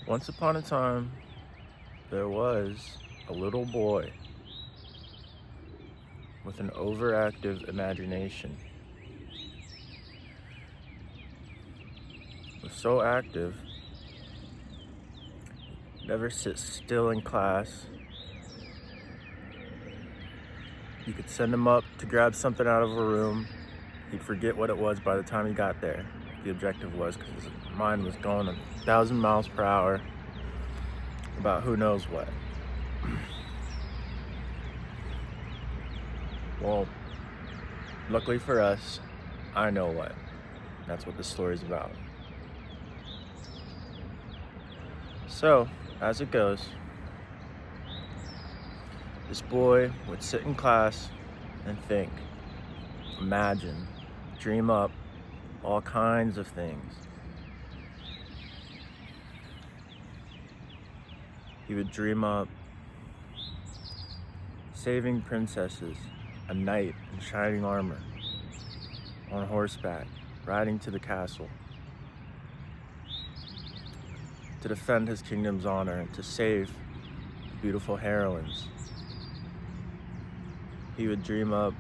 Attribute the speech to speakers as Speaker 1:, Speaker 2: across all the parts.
Speaker 1: Once upon a time, there was a little boy with an overactive imagination. It was so active, never sit still in class. You could send him up to grab something out of a room. He'd forget what it was by the time he got there. The objective was, because his mind was going 1,000 miles per hour about who knows what. Well, luckily for us, I know what. That's what the story's about. So, as it goes, this boy would sit in class and think, imagine, dream up all kinds of things. He would dream up saving princesses, a knight in shining armor, on horseback, riding to the castle, to defend his kingdom's honor and to save the beautiful heroines. He would dream up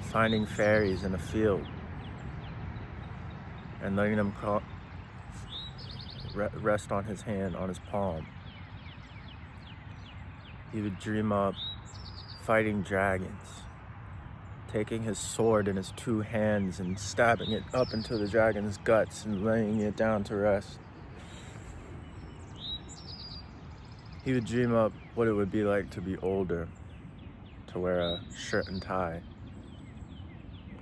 Speaker 1: finding fairies in a field and letting them rest on his hand, on his palm. He would dream up fighting dragons, taking his sword in his two hands and stabbing it up into the dragon's guts and laying it down to rest. He would dream up what it would be like to be older, to wear a shirt and tie,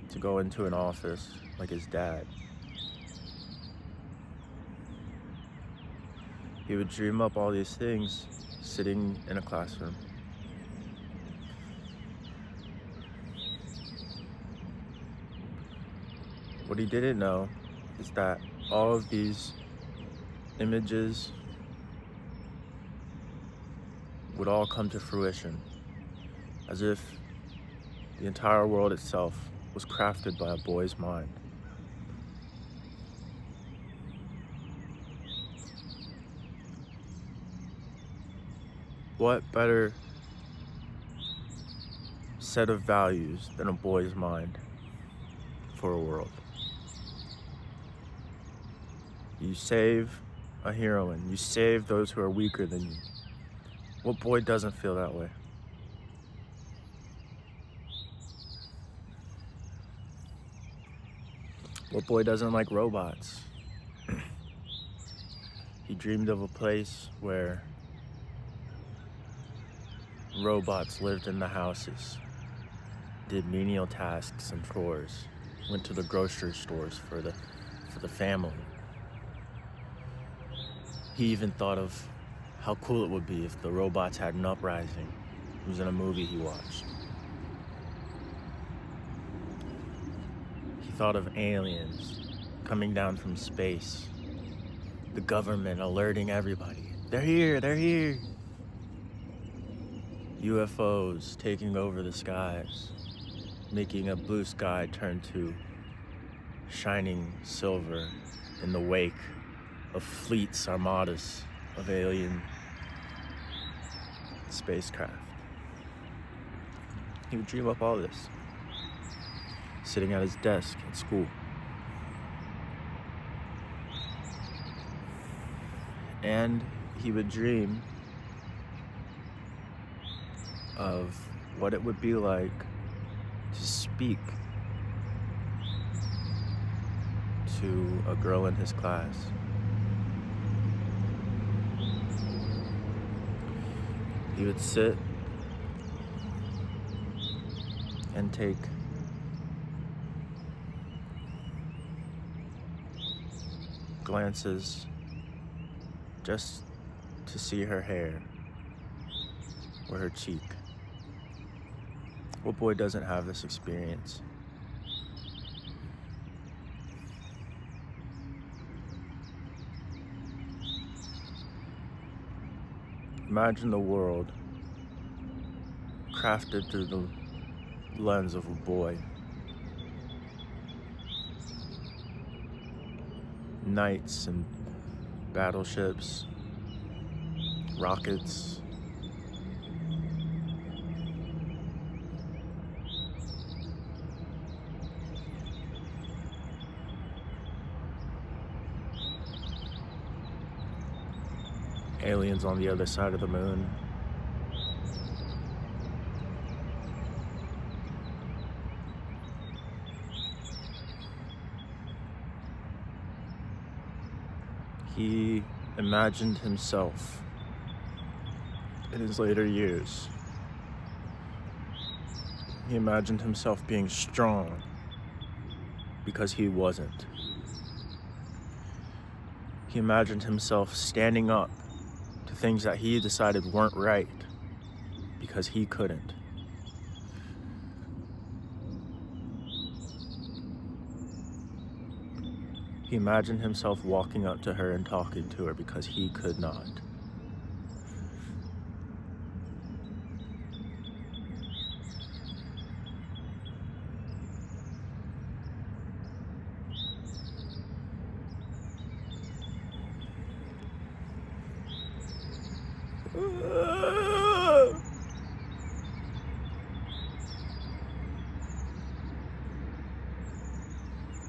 Speaker 1: to go into an office like his dad. He would dream up all these things sitting in a classroom. What he didn't know is that all of these images would all come to fruition, as if the entire world itself was crafted by a boy's mind. What better set of values than a boy's mind for a world? You save a heroine, you save those who are weaker than you. What boy doesn't feel that way? What boy doesn't like robots? He dreamed of a place where robots lived in the houses, did menial tasks and chores, went to the grocery stores for the family. He even thought of how cool it would be if the robots had an uprising. It was in a movie he watched. He thought of aliens coming down from space, the government alerting everybody, they're here, they're here. UFOs taking over the skies, making a blue sky turn to shining silver in the wake of fleets, armadas of alien spacecraft. He would dream up all this, sitting at his desk at school. And he would dream of what it would be like to speak to a girl in his class. He would sit and take glances just to see her hair or her cheek. What boy doesn't have this experience? Imagine the world crafted through the lens of a boy. knights and battleships, rockets. Aliens on the other side of the moon. He imagined himself in his later years. He imagined himself being strong because he wasn't. He imagined himself standing up to things that he decided weren't right because he couldn't. He imagined himself walking up to her and talking to her because he could not.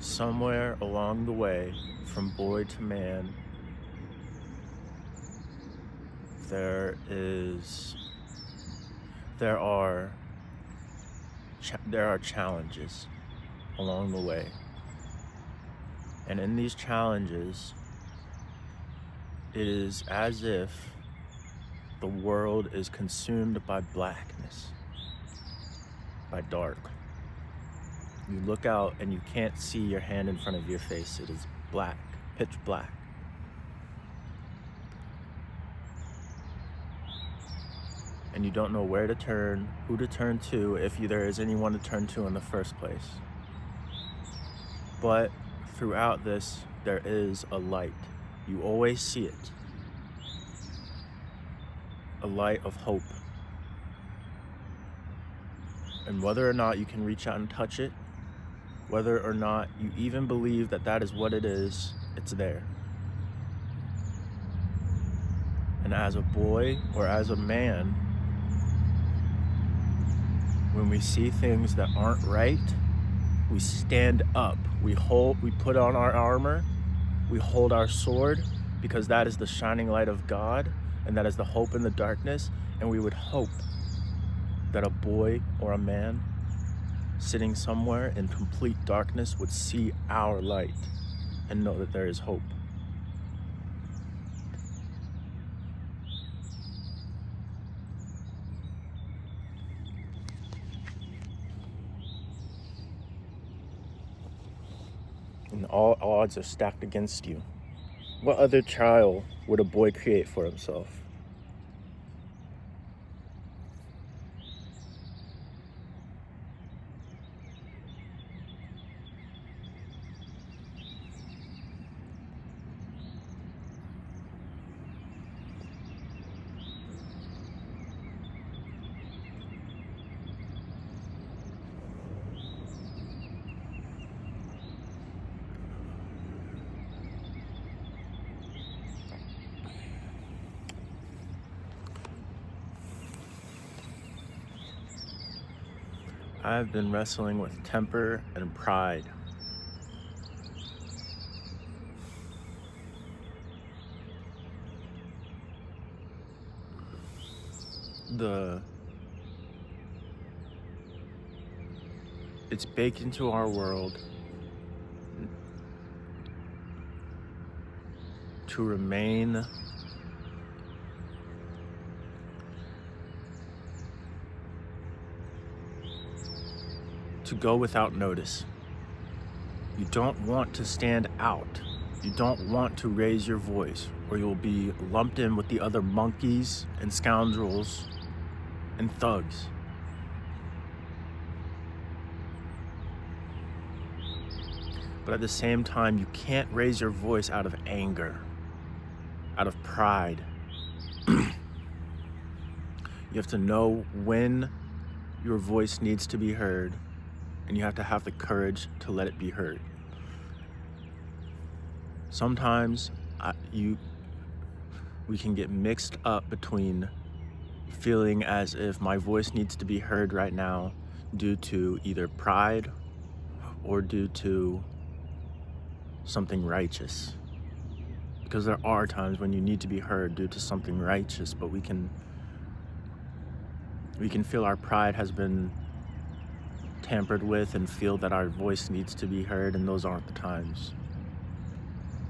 Speaker 1: Somewhere along the way, from boy to man, there are challenges along the way. And in these challenges, it is as if the world is consumed by blackness, by dark. You look out and you can't see your hand in front of your face. It is black, pitch black. And you don't know where to turn, who to turn to, if there is anyone to turn to in the first place. But throughout this, there is a light. You always see it. A light of hope. And whether or not you can reach out and touch it, whether or not you even believe that that is what it is, it's there. And as a boy or as a man, when we see things that aren't right, we stand up. We put on our armor, we hold our sword, because that is the shining light of God, and that is the hope in the darkness. And we would hope that a boy or a man sitting somewhere in complete darkness would see our light and know that there is hope. And all odds are stacked against you. What other trial would a boy create for himself? I've been wrestling with temper and pride. It's baked into our world to remain to go without notice. You don't want to stand out. You don't want to raise your voice, or you'll be lumped in with the other monkeys and scoundrels and thugs. But at the same time, you can't raise your voice out of anger, out of pride. You have to know when your voice needs to be heard, and you have to have the courage to let it be heard. Sometimes we can get mixed up between feeling as if my voice needs to be heard right now due to either pride or due to something righteous. Because there are times when you need to be heard due to something righteous, but we can feel our pride has been tampered with and feel that our voice needs to be heard, and those aren't the times.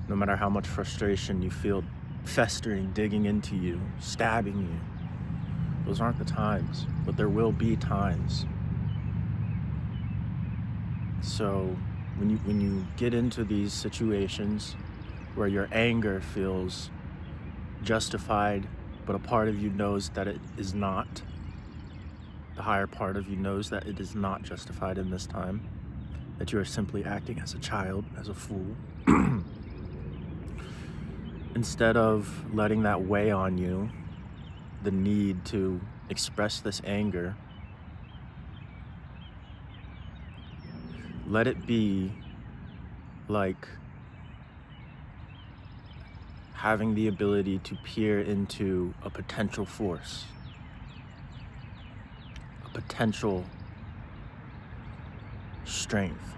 Speaker 1: No matter how much frustration you feel festering, digging into you, stabbing you, those aren't the times, but there will be times. So when you get into these situations where your anger feels justified, but a part of you knows that it is not, the higher part of you knows that it is not justified in this time, that you are simply acting as a child, as a fool. Instead of letting that weigh on you, the need to express this anger, let it be like having the ability to peer into a potential force, a potential strength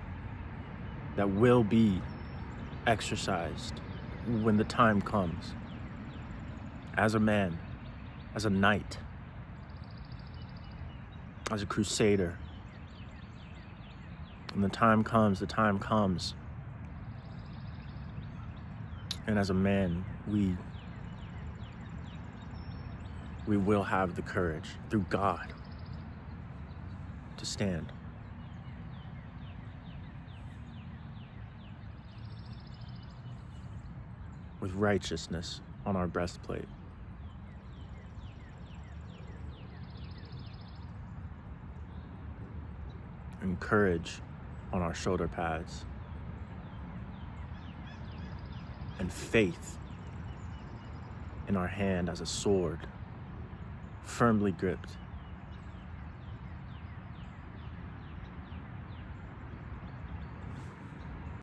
Speaker 1: that will be exercised when the time comes. As a man, as a knight, as a crusader, when the time comes, the time comes. And as a man, we will have the courage through God to stand. With righteousness on our breastplate. And courage on our shoulder pads. And faith in our hand as a sword, firmly gripped.